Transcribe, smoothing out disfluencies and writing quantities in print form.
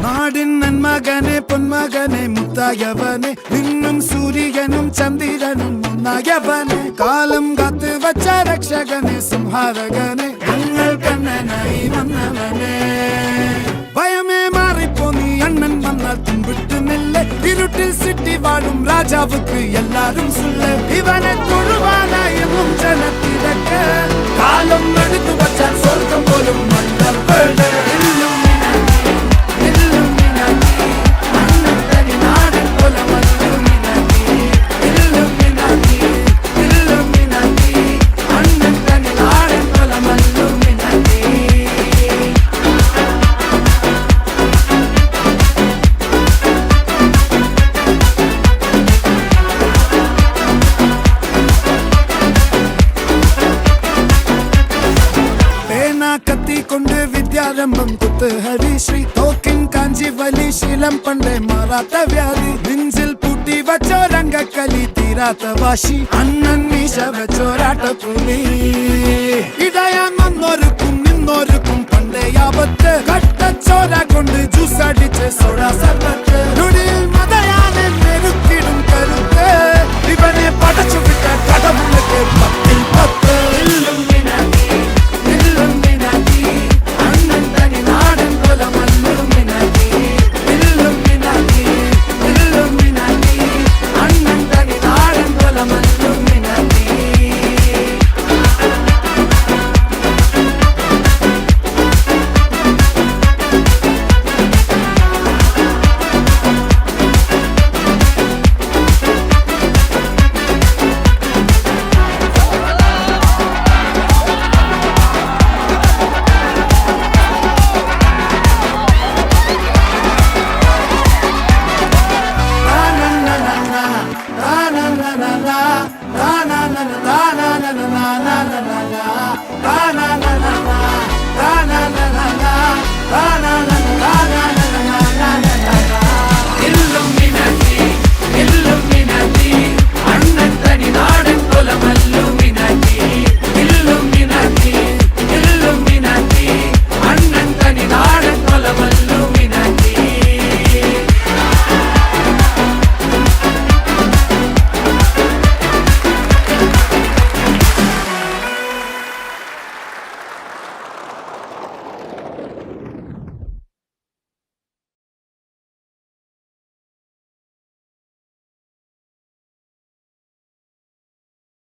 നാടിൻ നന്മകനെ പൊന്മകനെ മുത്തായവനെ നിന്നും സൂര്യനും ചന്ദ്രനും ഒന്നായവനെ കാലം കാത്ത് വച്ച രക്ഷകനെ സംഹാരകനെ ഞങ്ങൾ കണ്ണനായി വന്നവനെ ഭയമേ മാറിപ്പോ നീ അണ്ണൻ വന്നാൽ തുമ്പിട്ടുന്നില്ല ഇരുട്ടിൽ സിറ്റി വാഴും രാജാവുക്ക് എല്ലാരും സുല്ല ഇവനെ തൊഴുവാനായി ജനത്തിരക്ക് കാലം എടുത്തു വച്ചാൽ സ്വർഗം പോലും മണ്ണപ്പേട് കൊണ്ട് വിദ്യാരംഭം കുത്ത് ഹരിശ്രീ തോക്കിൻ കാഞ്ചി വലി ശീലം പണ്ടേ മാറാത്ത വ്യാധി നെഞ്ചിൽ പൂട്ടി വച്ചോരംഗക്കലി തീരാത്ത വാശി അണ്ണൻ മീശ വെച്ചോരാട്ട പുലി ഇടയാന്നൊരുക്കും നിന്നൊരുക്കും പണ്ടേ ആപത്ത് കട്ടച്ചോര കൊണ്ട് ജ്യൂസ് അടിച്ച് സോഡാ സർബത്ത് നൊടിയിൽ മതയാനെ മെരുക്കിടും കരുത്ത് ഇവനെ പടച്ചു വിട്ട കടമുള്ളക്ക് പത്തിൽ പത്ത് na na na